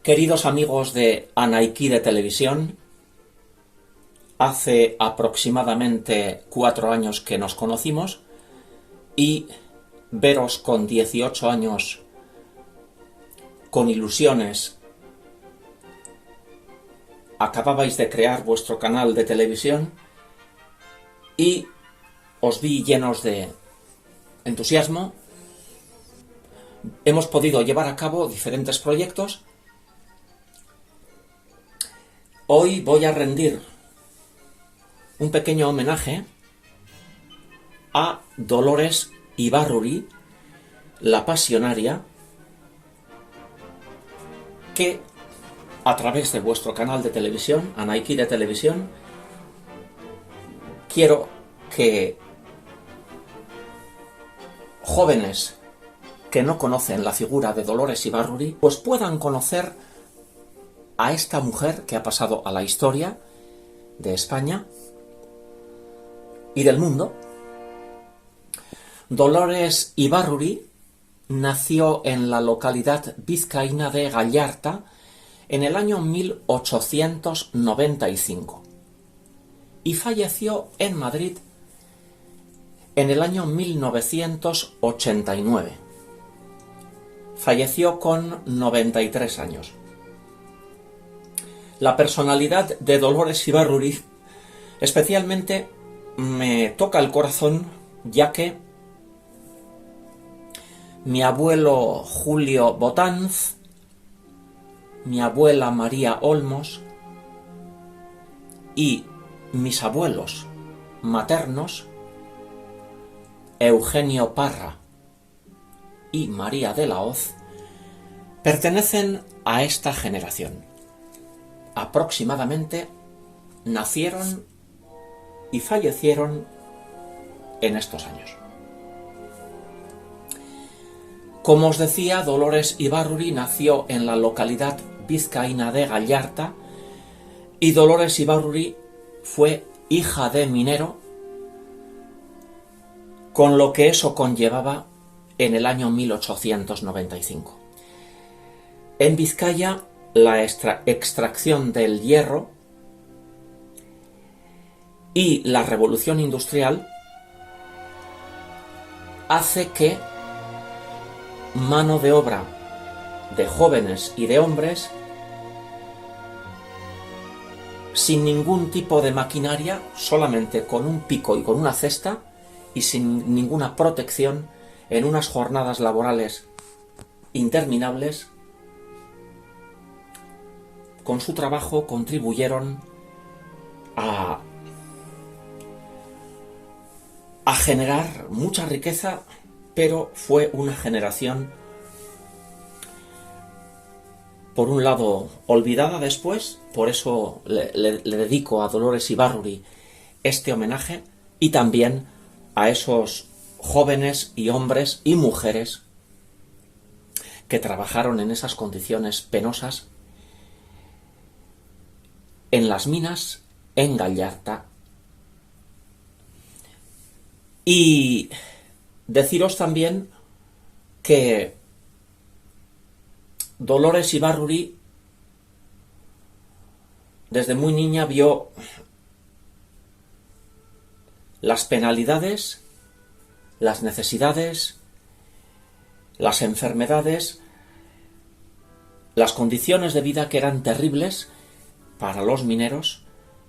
Queridos amigos de Anaiki de Televisión, hace aproximadamente 4 años que nos conocimos y veros con 18 años con ilusiones, acababais de crear vuestro canal de televisión y os vi llenos de entusiasmo. Hemos podido llevar a cabo diferentes proyectos. Hoy voy a rendir un pequeño homenaje a Dolores Ibárruri, la pasionaria, que a través de vuestro canal de televisión, Anaiki de Televisión, quiero que jóvenes que no conocen la figura de Dolores Ibárruri pues puedan conocer a esta mujer que ha pasado a la historia de España y del mundo. Dolores Ibárruri nació en la localidad vizcaína de Gallarta en el año 1895 y falleció en Madrid en el año 1989. Falleció con 93 años. La personalidad de Dolores Ibárruri especialmente me toca el corazón, ya que mi abuelo Julio Botanz, mi abuela María Olmos y mis abuelos maternos, Eugenio Parra y María de la Hoz, pertenecen a esta generación. Aproximadamente nacieron y fallecieron en estos años. Como os decía, Dolores Ibárruri nació en la localidad vizcaína de Gallarta y Dolores Ibárruri fue hija de minero, con lo que eso conllevaba en el año 1895. En Vizcaya, la extracción del hierro y la revolución industrial hace que mano de obra de jóvenes y de hombres sin ningún tipo de maquinaria, solamente con un pico y con una cesta y sin ninguna protección, en unas jornadas laborales interminables, con su trabajo contribuyeron a generar mucha riqueza, pero fue una generación, por un lado, olvidada después. Por eso le dedico a Dolores Ibárruri este homenaje, y también a esos jóvenes y hombres y mujeres que trabajaron en esas condiciones penosas en las minas en Gallarta. Y deciros también que Dolores Ibárruri desde muy niña vio las penalidades, las necesidades, las enfermedades, las condiciones de vida que eran terribles para los mineros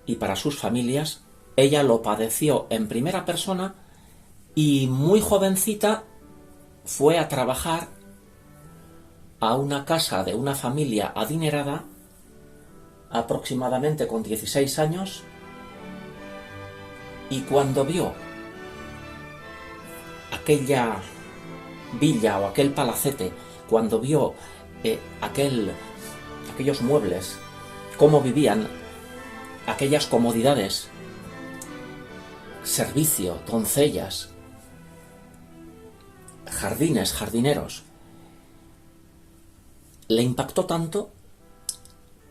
y para sus familias. Ella lo padeció en primera persona y muy jovencita fue a trabajar a una casa de una familia adinerada, aproximadamente con 16 años, y cuando vio aquella villa o aquel palacete, cuando vio aquellos muebles, cómo vivían, aquellas comodidades, servicio, doncellas, jardines, jardineros, le impactó tanto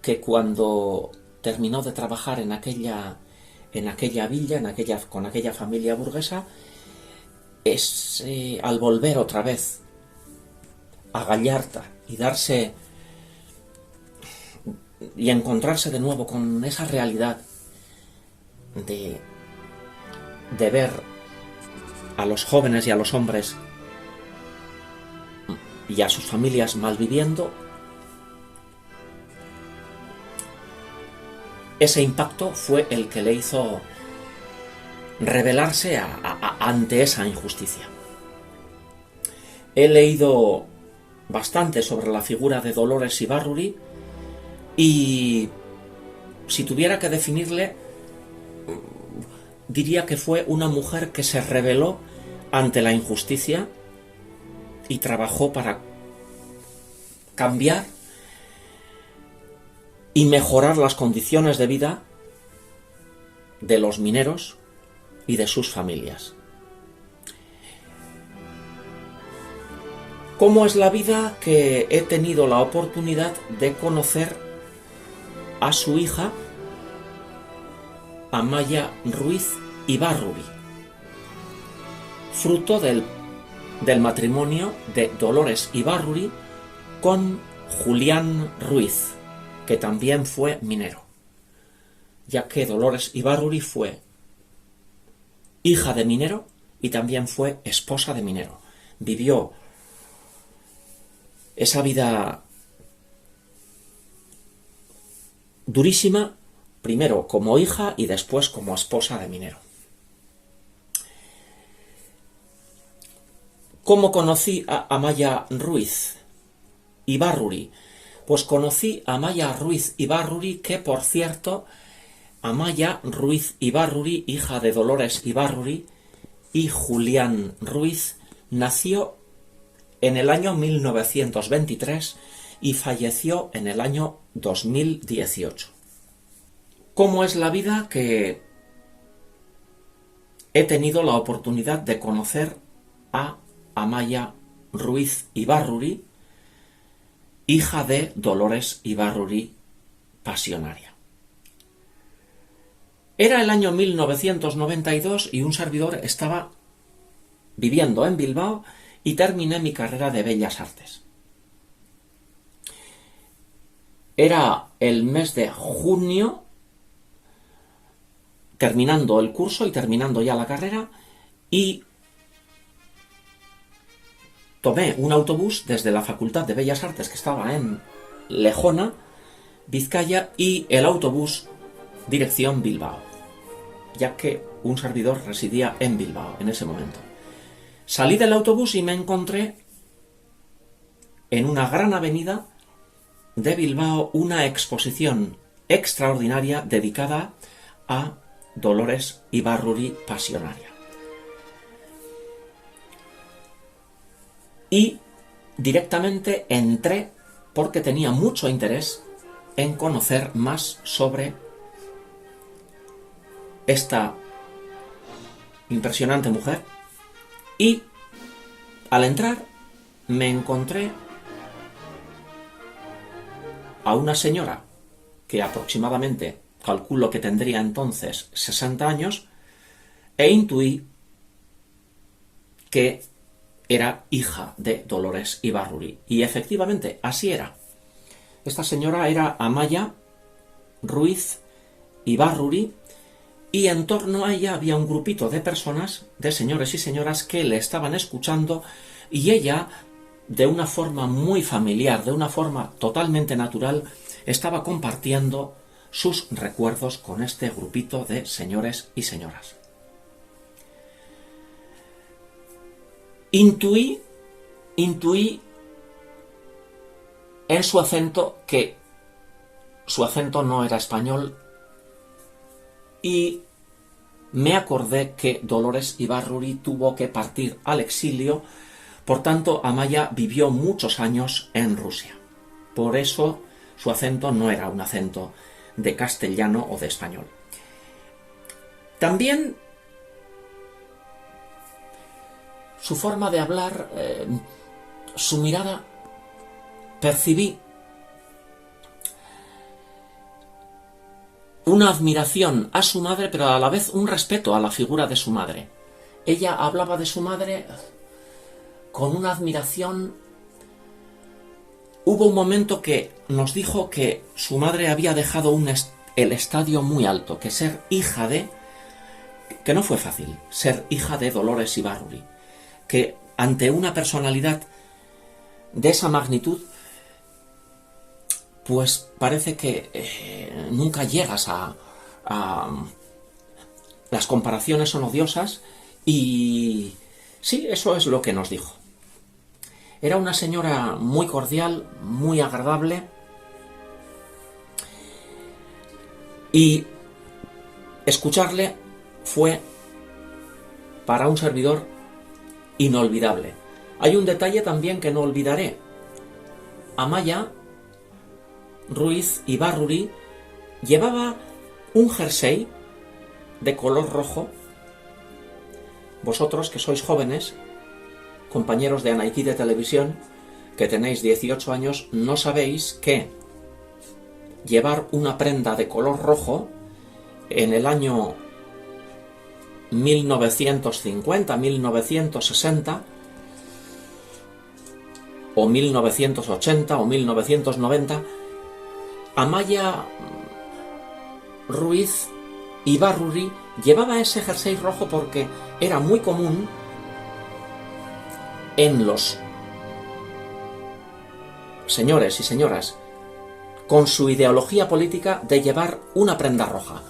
que cuando terminó de trabajar en aquella en aquella villa, con aquella familia burguesa, es al volver otra vez a Gallarta y encontrarse de nuevo con esa realidad de ver a los jóvenes y a los hombres y a sus familias malviviendo, ese impacto fue el que le hizo rebelarse ante esa injusticia. He leído bastante sobre la figura de Dolores Ibárruri y si tuviera que definirle, diría que fue una mujer que se rebeló ante la injusticia y trabajó para cambiar y mejorar las condiciones de vida de los mineros y de sus familias. ¿Cómo es la vida? Que he tenido la oportunidad de conocer a su hija, Amaya Ruiz Ibárruri, fruto del matrimonio de Dolores Ibárruri con Julián Ruiz, que también fue minero, ya que Dolores Ibárruri fue hija de minero y también fue esposa de minero. Vivió esa vida durísima, primero como hija y después como esposa de minero. ¿Cómo conocí a Amaya Ruiz Ibárruri? Pues conocí a Amaya Ruiz Ibárruri, que por cierto, Amaya Ruiz Ibárruri, hija de Dolores Ibárruri y Julián Ruiz, nació en el año 1923 y falleció en el año 2018. ¿Cómo es la vida? Que he tenido la oportunidad de conocer a Amaya Ruiz Ibárruri, hija de Dolores Ibárruri Pasionaria. Era el año 1992 y un servidor estaba viviendo en Bilbao y terminé mi carrera de Bellas Artes. Era el mes de junio, terminando el curso y terminando ya la carrera, y tomé un autobús desde la Facultad de Bellas Artes, que estaba en Lejona, Vizcaya, y el autobús dirección Bilbao, ya que un servidor residía en Bilbao en ese momento. Salí del autobús y me encontré en una gran avenida de Bilbao una exposición extraordinaria dedicada a Dolores Ibárruri Pasionaria. Y directamente entré porque tenía mucho interés en conocer más sobre esta impresionante mujer, y al entrar me encontré a una señora que aproximadamente calculo que tendría entonces 60 años e intuí que era hija de Dolores Ibárruri. Y efectivamente, así era. Esta señora era Amaya Ruiz Ibárruri, y en torno a ella había un grupito de personas, de señores y señoras, que le estaban escuchando, y ella, de una forma muy familiar, de una forma totalmente natural, estaba compartiendo sus recuerdos con este grupito de señores y señoras. Intuí en su acento que su acento no era español, y me acordé que Dolores Ibárruri tuvo que partir al exilio, por tanto Amaya vivió muchos años en Rusia. Por eso su acento no era un acento de castellano o de español. También su forma de hablar, su mirada, percibí una admiración a su madre, pero a la vez un respeto a la figura de su madre. Ella hablaba de su madre con una admiración. Hubo un momento que nos dijo que su madre había dejado el estadio muy alto, que ser hija de... que no fue fácil, ser hija de Dolores Ibárruri, que ante una personalidad de esa magnitud, pues parece que nunca llegas a... Las comparaciones son odiosas y... sí, eso es lo que nos dijo. Era una señora muy cordial, muy agradable y escucharle fue para un servidor inolvidable. Hay un detalle también que no olvidaré. Amaya Ruiz Ibárruri llevaba un jersey de color rojo. Vosotros que sois jóvenes, compañeros de Anaiki de Televisión, que tenéis 18 años, no sabéis que llevar una prenda de color rojo en el año 1950, 1960 o 1980 o 1990, Amaya Ruiz Ibárruri llevaba ese jersey rojo porque era muy común en los señores y señoras con su ideología política de llevar una prenda roja.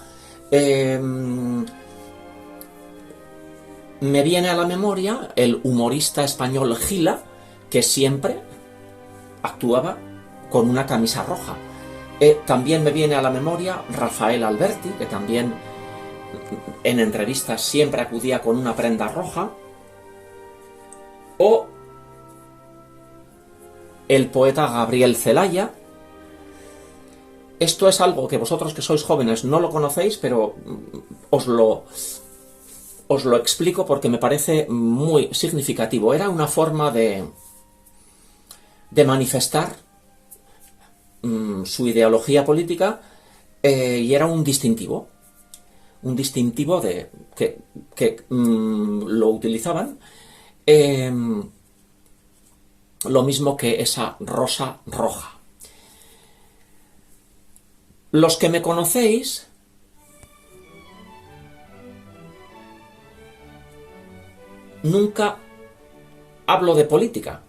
Me viene a la memoria el humorista español Gila, que siempre actuaba con una camisa roja. También me viene a la memoria Rafael Alberti, que también en entrevistas siempre acudía con una prenda roja. O el poeta Gabriel Celaya. Esto es algo que vosotros que sois jóvenes no lo conocéis, pero os lo explico porque me parece muy significativo. Era una forma de manifestar su ideología política y era un distintivo de que lo utilizaban lo mismo que esa rosa roja. Los que me conocéis nunca hablo de política.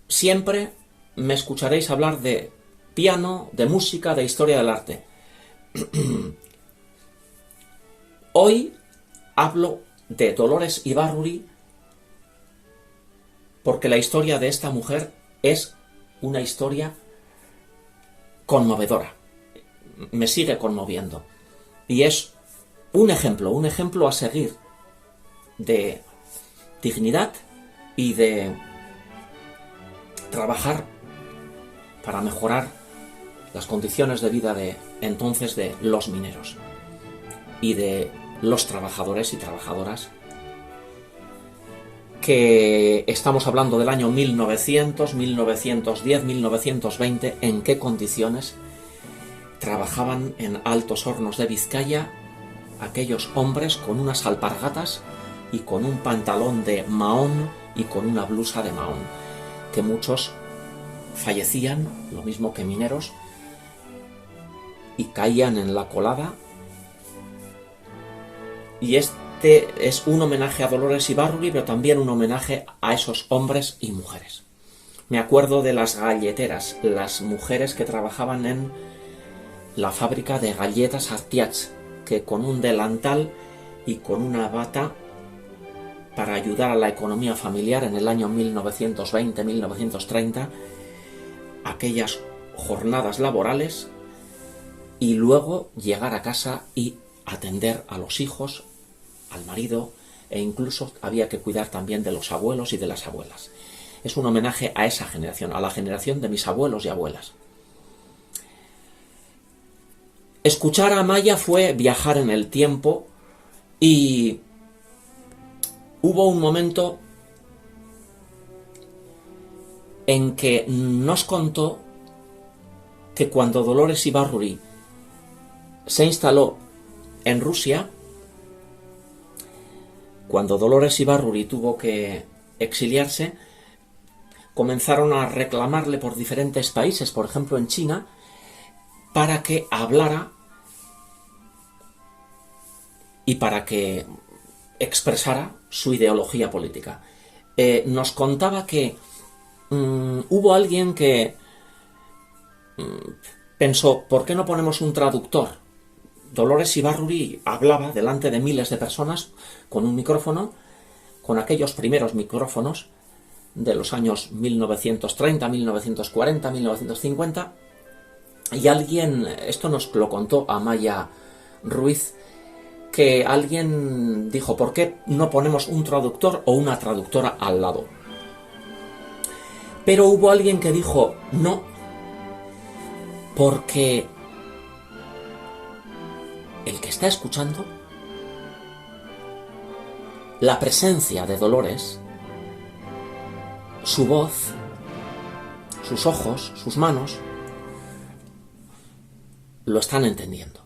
Siempre me escucharéis hablar de piano, de música, de historia del arte. Hoy hablo de Dolores Ibárruri porque la historia de esta mujer es una historia conmovedora. Me sigue conmoviendo. Y es un ejemplo a seguir de dignidad y de trabajar para mejorar las condiciones de vida de entonces de los mineros y de los trabajadores y trabajadoras, que estamos hablando del año 1900, 1910, 1920, en qué condiciones trabajaban en Altos Hornos de Vizcaya aquellos hombres con unas alpargatas y con un pantalón de mahón y con una blusa de mahón, que muchos fallecían, lo mismo que mineros, y caían en la colada. Y este es un homenaje a Dolores Ibárruri, pero también un homenaje a esos hombres y mujeres. Me acuerdo de las galleteras, las mujeres que trabajaban en la fábrica de galletas Artiach, que con un delantal y con una bata, para ayudar a la economía familiar en el año 1920-1930, aquellas jornadas laborales, y luego llegar a casa y atender a los hijos, al marido, e incluso había que cuidar también de los abuelos y de las abuelas. Es un homenaje a esa generación, a la generación de mis abuelos y abuelas. Escuchar a Amaya fue viajar en el tiempo, y hubo un momento en que nos contó que cuando Dolores Ibárruri se instaló en Rusia. Cuando Dolores Ibárruri tuvo que exiliarse, comenzaron a reclamarle por diferentes países, por ejemplo en China, para que hablara y para que expresara su ideología política. Nos contaba que hubo alguien que pensó, ¿por qué no ponemos un traductor? Dolores Ibárruri hablaba delante de miles de personas con un micrófono, con aquellos primeros micrófonos de los años 1930, 1940, 1950, y alguien, esto nos lo contó Amaya Ruiz, que alguien dijo, ¿por qué no ponemos un traductor o una traductora al lado? Pero hubo alguien que dijo, no, porque el que está escuchando, la presencia de Dolores, su voz, sus ojos, sus manos, lo están entendiendo.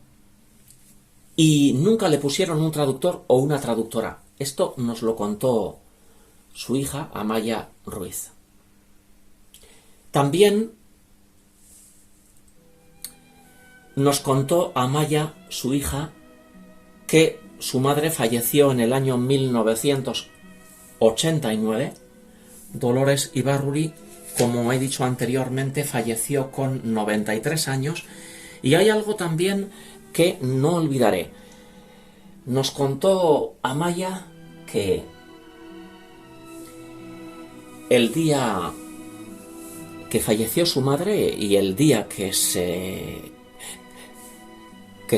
Y nunca le pusieron un traductor o una traductora. Esto nos lo contó su hija, Amaya Ruiz. También nos contó Amaya, su hija, que su madre falleció en el año 1989. Dolores Ibárruri, como he dicho anteriormente, falleció con 93 años. Y hay algo también que no olvidaré. Nos contó Amaya que el día que falleció su madre y el día que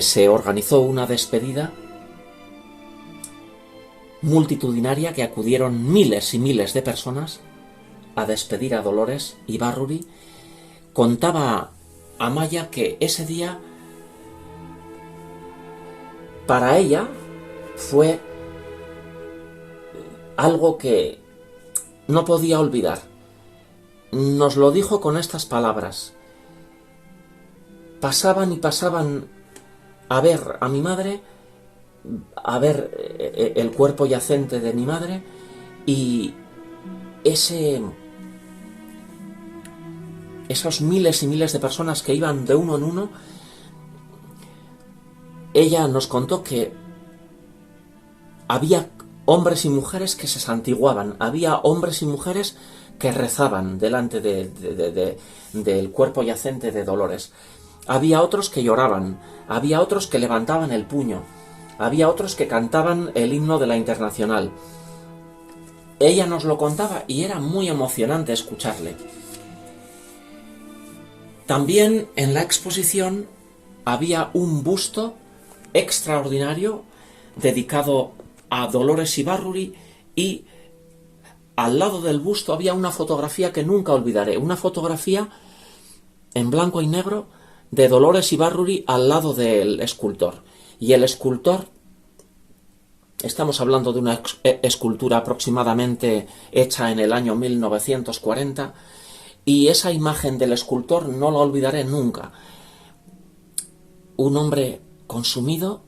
se organizó una despedida multitudinaria, que acudieron miles y miles de personas a despedir a Dolores Ibárruri, contaba Amaya que ese día para ella fue algo que no podía olvidar. Nos lo dijo con estas palabras: pasaban y pasaban a ver a mi madre, a ver el cuerpo yacente de mi madre, y esos miles y miles de personas que iban de uno en uno. Ella nos contó que había hombres y mujeres que se santiguaban, había hombres y mujeres que rezaban delante del cuerpo yacente de Dolores. Había otros que lloraban, había otros que levantaban el puño, había otros que cantaban el himno de la Internacional. Ella nos lo contaba y era muy emocionante escucharle. También en la exposición había un busto extraordinario dedicado a Dolores Ibárruri, y al lado del busto había una fotografía que nunca olvidaré, una fotografía en blanco y negro de Dolores Ibárruri al lado del escultor. Y el escultor, estamos hablando de una escultura aproximadamente hecha en el año 1940, y esa imagen del escultor no la olvidaré nunca. Un hombre consumido,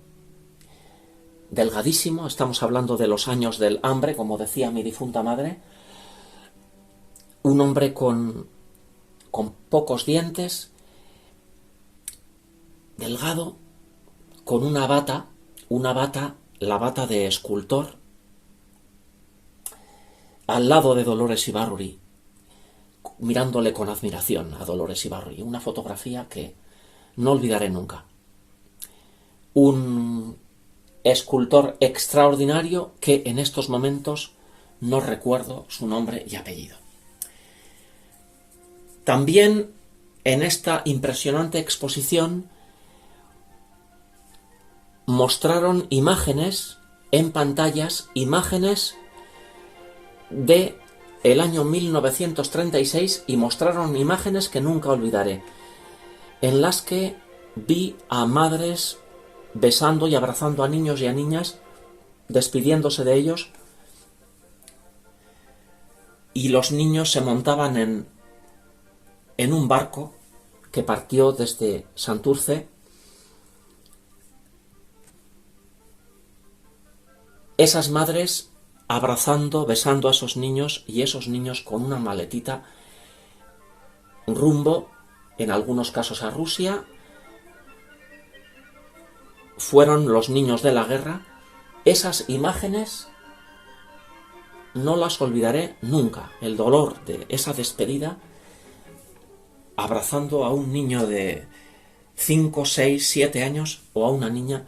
delgadísimo, estamos hablando de los años del hambre, como decía mi difunta madre, un hombre con pocos dientes, delgado, con una bata, la bata de escultor, al lado de Dolores Ibárruri, mirándole con admiración a Dolores Ibárruri. Una fotografía que no olvidaré nunca. Un escultor extraordinario que en estos momentos no recuerdo su nombre y apellido. También en esta impresionante exposición mostraron imágenes en pantallas, imágenes de el año 1936, y mostraron imágenes que nunca olvidaré, en las que vi a madres besando y abrazando a niños y a niñas, despidiéndose de ellos, y los niños se montaban en un barco que partió desde Santurce esas madres abrazando, besando a esos niños y esos niños con una maletita rumbo, en algunos casos a Rusia. Fueron los niños de la guerra. Esas imágenes no las olvidaré nunca. El dolor de esa despedida, abrazando a un niño de 5, 6, 7 años o a una niña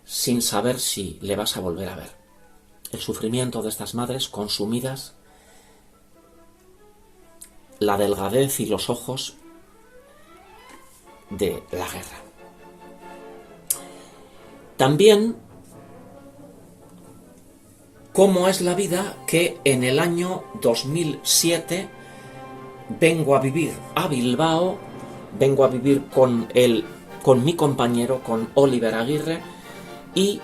sin saber si le vas a volver a ver. El sufrimiento de estas madres consumidas, la delgadez y los ojos de la guerra. También cómo es la vida que en el año 2007 vengo a vivir a Bilbao, vengo a vivir con mi compañero, con Oliver Aguirre, y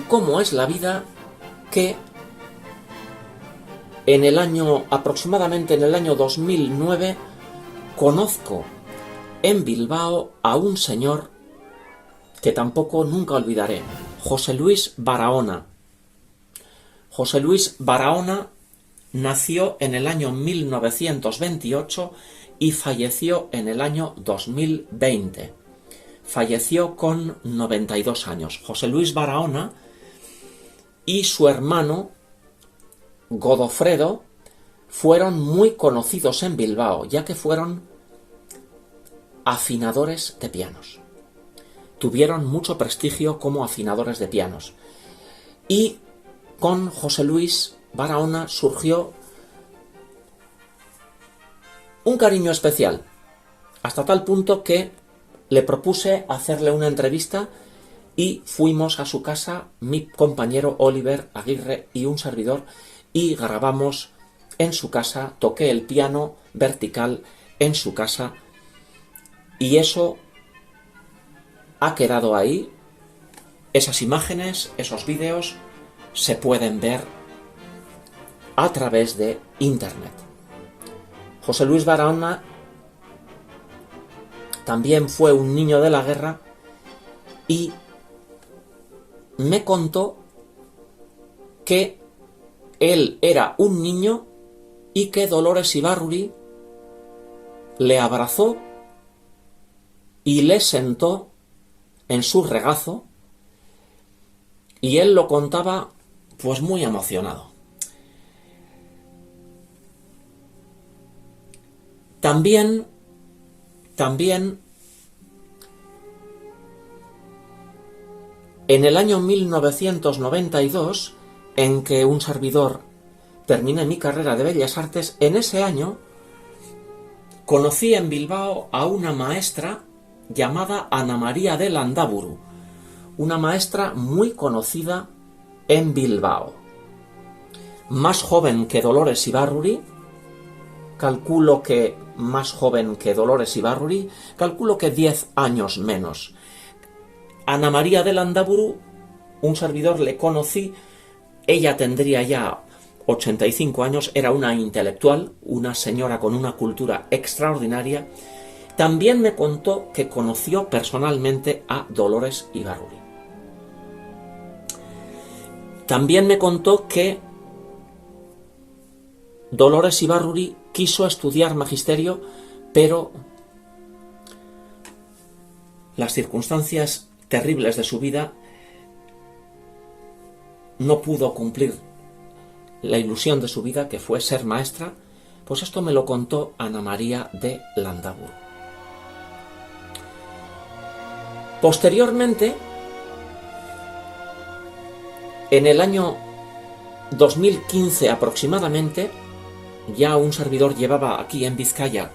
cómo es la vida que aproximadamente en el año 2009, conozco en Bilbao a un señor que tampoco nunca olvidaré, José Luis Barahona. José Luis Barahona nació en el año 1928 y falleció en el año 2020. Falleció con 92 años. José Luis Barahona y su hermano Godofredo fueron muy conocidos en Bilbao, ya que fueron afinadores de pianos. Tuvieron mucho prestigio como afinadores de pianos. Y con José Luis Barahona surgió un cariño especial, hasta tal punto que le propuse hacerle una entrevista y fuimos a su casa, mi compañero Oliver Aguirre y un servidor, y grabamos en su casa, toqué el piano vertical en su casa, y eso ha quedado ahí. Esas imágenes, esos vídeos se pueden ver a través de internet. José Luis Barahona también fue un niño de la guerra y me contó que él era un niño y que Dolores Ibárruri le abrazó y le sentó en su regazo, y él lo contaba pues muy emocionado. También en el año 1992, en que un servidor terminé mi carrera de Bellas Artes, en ese año conocí en Bilbao a una maestra llamada Ana María de Landaburu, una maestra muy conocida en Bilbao. Más joven que Dolores Ibárruri, calculo que más joven que Dolores Ibárruri, calculo que 10 años menos. Ana María de Landaburu, un servidor le conocí, ella tendría ya 85 años, era una intelectual, una señora con una cultura extraordinaria. También me contó que conoció personalmente a Dolores Ibárruri. También me contó que Dolores Ibárruri quiso estudiar magisterio, pero las circunstancias terribles de su vida no pudo cumplir la ilusión de su vida, que fue ser maestra. Pues esto me lo contó Ana María de Landaburu. Posteriormente, en el año 2015 aproximadamente, ya un servidor llevaba aquí en Vizcaya,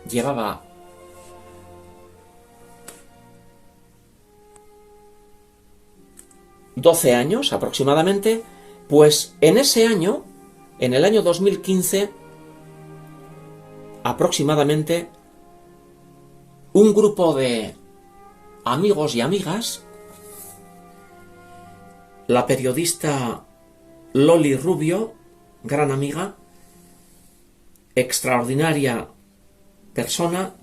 llevaba 12 años aproximadamente, pues en ese año, en el año 2015, aproximadamente, un grupo de amigos y amigas, la periodista Loli Rubio, gran amiga, extraordinaria persona,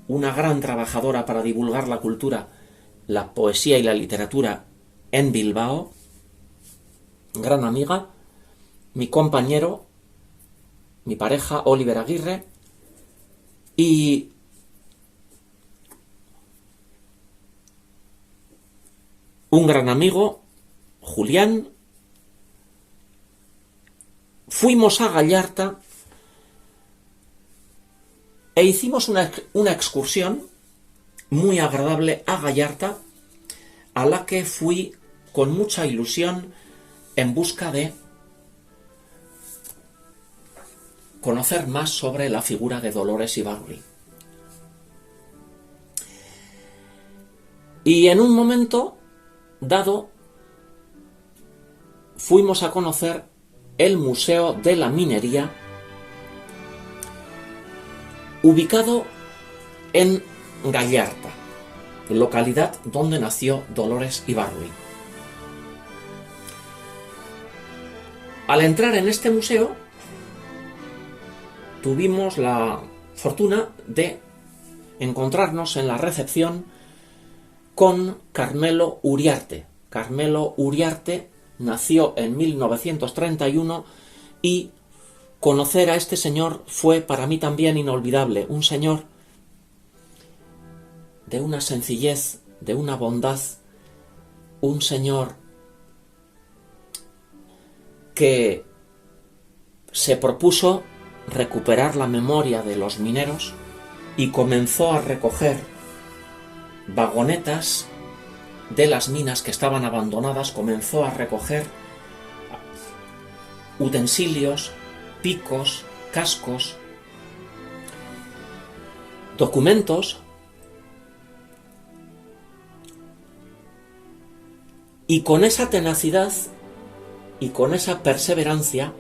una gran trabajadora para divulgar la cultura la poesía y la literatura en Bilbao, gran amiga, mi compañero, mi pareja, Oliver Aguirre, y un gran amigo, Julián. Fuimos a Gallarta e hicimos una excursión muy agradable a Gallarta, a la que fui con mucha ilusión en busca de conocer más sobre la figura de Dolores Ibárruri. Y en un momento dado fuimos a conocer el Museo de la Minería, ubicado en Gallarta, localidad donde nació Dolores Ibárruri. Al entrar en este museo, tuvimos la fortuna de encontrarnos en la recepción con Carmelo Uriarte. Carmelo Uriarte nació en 1931 y conocer a este señor fue para mí también inolvidable. Un señor de una sencillez, de una bondad, un señor que se propuso recuperar la memoria de los mineros y comenzó a recoger vagonetas de las minas que estaban abandonadas, comenzó a recoger utensilios, picos, cascos, documentos, y con esa tenacidad y con esa perseverancia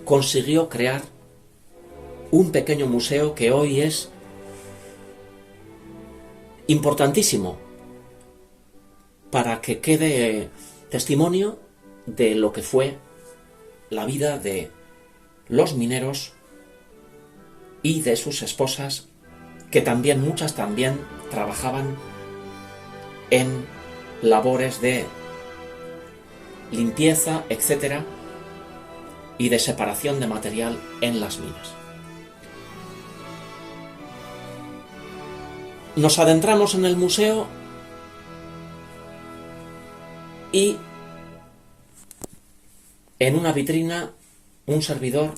consiguió crear un pequeño museo que hoy es importantísimo para que quede testimonio de lo que fue la vida de los mineros y de sus esposas, que también, muchas también, trabajaban en labores de limpieza, etcétera, y de separación de material en las minas. Nos adentramos en el museo y en una vitrina, un servidor,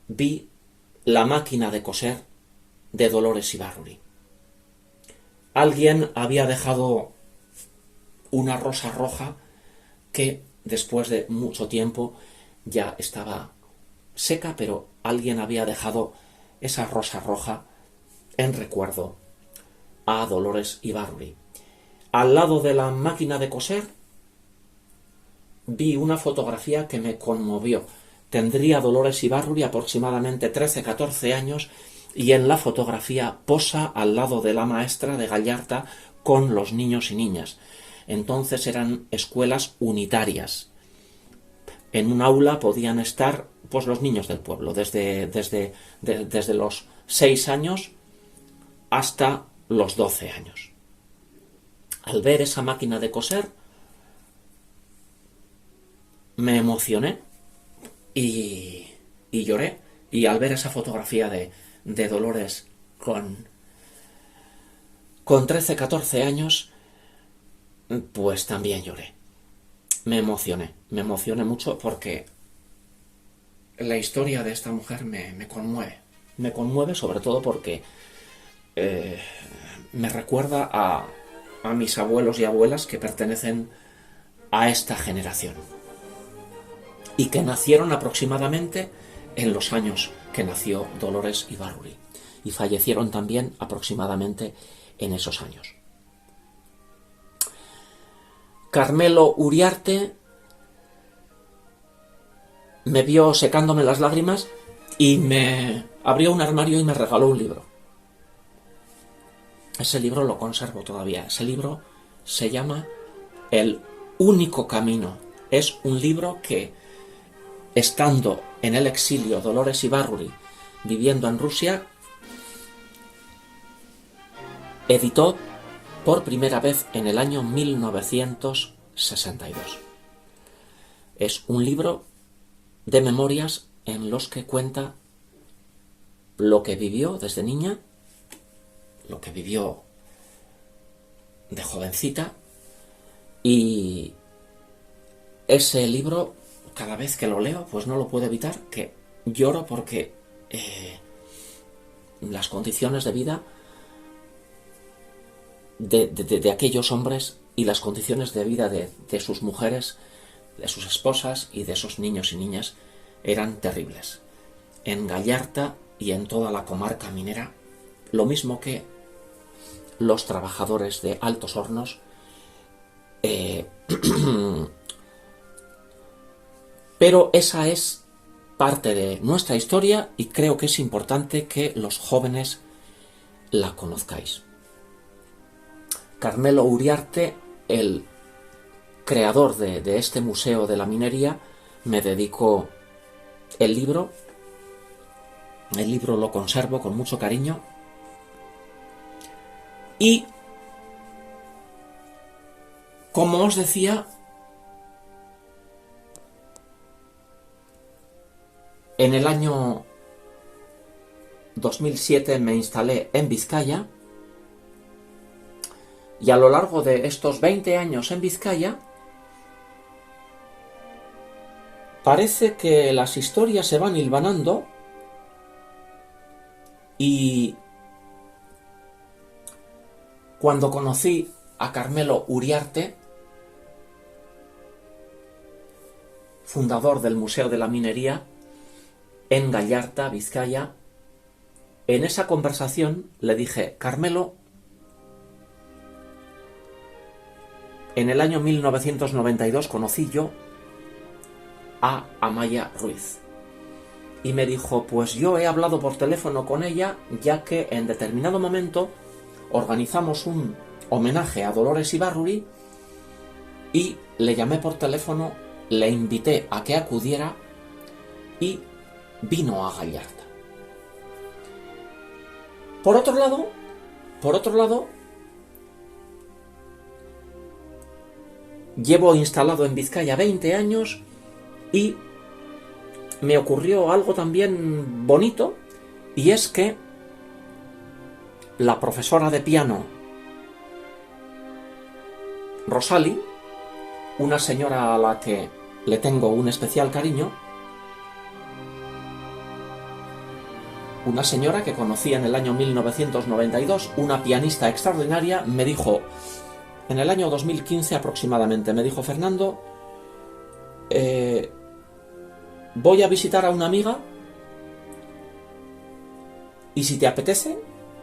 vi la máquina de coser de Dolores Ibárruri. Alguien había dejado una rosa roja que después de mucho tiempo ya estaba seca, pero alguien había dejado esa rosa roja en recuerdo a Dolores Ibárruri. Al lado de la máquina de coser vi una fotografía que me conmovió. Tendría Dolores Ibárruri aproximadamente 13-14 años y en la fotografía posa al lado de la maestra de Gallarta con los niños y niñas. Entonces eran escuelas unitarias. En un aula podían estar pues los niños del pueblo, desde los 6 años hasta los 12 años. Al ver esa máquina de coser, me emocioné y lloré. Y al ver esa fotografía de Dolores con 13-14 años, pues también lloré. Me emocioné mucho porque la historia de esta mujer me conmueve. Me conmueve sobre todo porque me recuerda a mis abuelos y abuelas que pertenecen a esta generación y que nacieron aproximadamente en los años que nació Dolores Ibárruri y fallecieron también aproximadamente en esos años. Carmelo Uriarte me vio secándome las lágrimas y me abrió un armario y me regaló un libro. Ese libro lo conservo todavía. Ese libro se llama El único camino. Es un libro que, estando en el exilio Dolores Ibárruri, viviendo en Rusia, editó por primera vez en el año 1962. Es un libro de memorias en los que cuenta lo que vivió desde niña, lo que vivió de jovencita, y ese libro, cada vez que lo leo, pues no lo puedo evitar, que lloro porque las condiciones de vida de aquellos hombres y las condiciones de vida de sus mujeres, de sus esposas y de esos niños y niñas eran terribles. En Gallarta y en toda la comarca minera, lo mismo que los trabajadores de Altos Hornos, pero esa es parte de nuestra historia y creo que es importante que los jóvenes la conozcáis. Carmelo Uriarte, el creador de este museo de la minería, me dedicó el libro. El libro lo conservo con mucho cariño. Y, como os decía, en el año 2007 me instalé en Vizcaya, y a lo largo de estos 20 años en Vizcaya, parece que las historias se van hilvanando y cuando conocí a Carmelo Uriarte, fundador del Museo de la Minería en Gallarta, Vizcaya, en esa conversación le dije: Carmelo, en el año 1992 conocí yo a Amaya Ruiz. Y me dijo: pues yo he hablado por teléfono con ella, ya que en determinado momento organizamos un homenaje a Dolores Ibárruri y le llamé por teléfono, le invité a que acudiera y vino a Gallarta. Por otro lado, llevo instalado en Vizcaya 20 años y me ocurrió algo también bonito, y es que la profesora de piano Rosali, una señora a la que le tengo un especial cariño, una señora que conocí en el año 1992, una pianista extraordinaria, me dijo, en el año 2015 aproximadamente, me dijo: Fernando, voy a visitar a una amiga y si te apetece,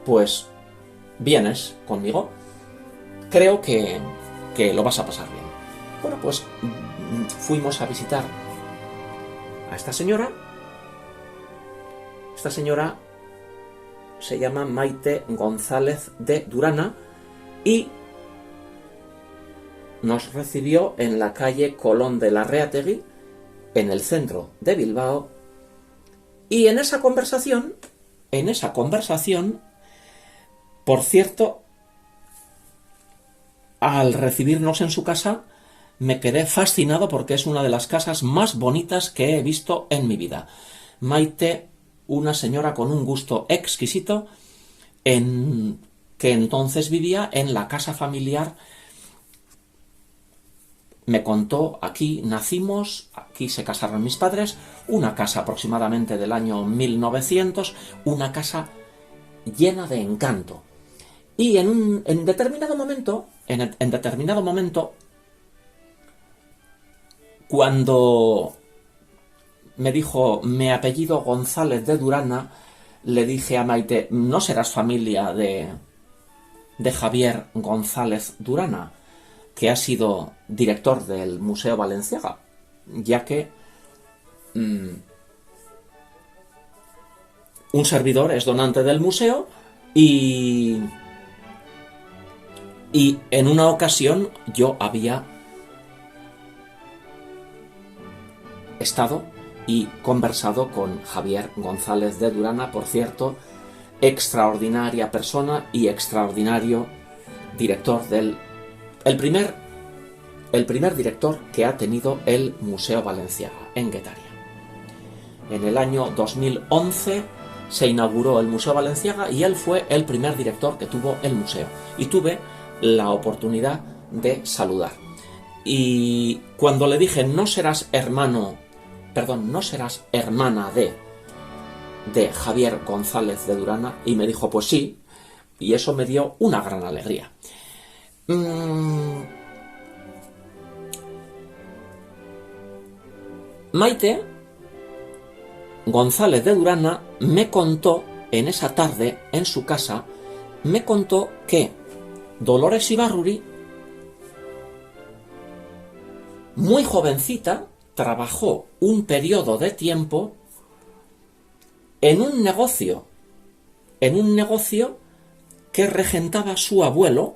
pues vienes conmigo. Creo que lo vas a pasar bien. Bueno, pues fuimos a visitar a esta señora. Esta señora se llama Maite González de Durana y nos recibió en la calle Colón de Larreategui, en el centro de Bilbao, y en esa conversación, por cierto, al recibirnos en su casa, me quedé fascinado porque es una de las casas más bonitas que he visto en mi vida. Maite, una señora con un gusto exquisito, que entonces vivía en la casa familiar. Me contó: aquí nacimos, aquí se casaron mis padres, una casa aproximadamente del año 1900, una casa llena de encanto. Y en determinado momento, cuando me dijo: me apellido González de Durana, le dije a Maite: ¿no serás familia de Javier González Durana, que ha sido director del Museo Balenciaga? Ya que un servidor es donante del museo y en una ocasión yo había estado y conversado con Javier González de Durana, por cierto, extraordinaria persona y extraordinario director el primer director que ha tenido el Museo Balenciaga en Guetaria. En el año 2011 se inauguró el Museo Balenciaga y él fue el primer director que tuvo el museo. Y tuve la oportunidad de saludar. Y cuando le dije, no serás hermana de Javier González de Durana, y me dijo, pues sí, y eso me dio una gran alegría. Maite González de Durana me contó en esa tarde, en su casa, me contó que Dolores Ibárruri, muy jovencita, trabajó un periodo de tiempo en un negocio que regentaba su abuelo.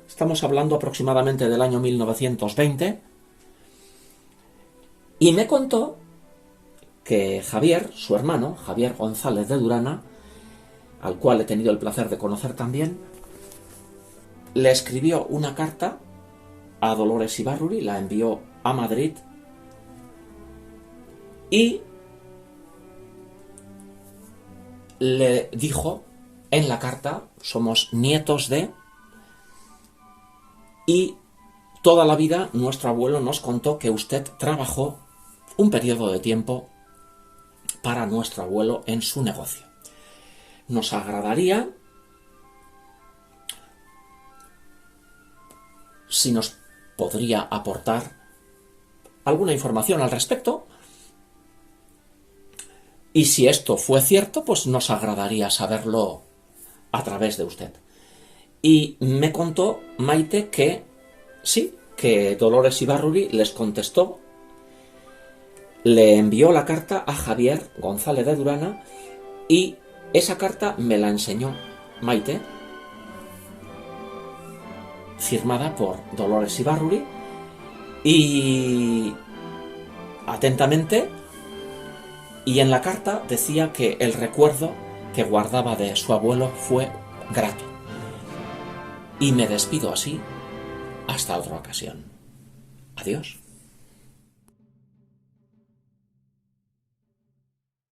Estamos hablando aproximadamente del año 1920, y me contó que Javier, su hermano, Javier González de Durana, al cual he tenido el placer de conocer también, le escribió una carta a Dolores Ibárruri, la envió a Madrid, y le dijo en la carta, somos nietos de, y toda la vida nuestro abuelo nos contó que usted trabajó un periodo de tiempo para nuestro abuelo en su negocio. Nos agradaría si nos podría aportar alguna información al respecto, y si esto fue cierto, pues nos agradaría saberlo a través de usted. Y me contó Maite que sí, que Dolores Ibárruri les contestó, le envió la carta a Javier González de Durana, y esa carta me la enseñó Maite, firmada por Dolores Ibárruri, y atentamente, y en la carta decía que el recuerdo que guardaba de su abuelo fue grato. Y me despido así hasta otra ocasión. Adiós.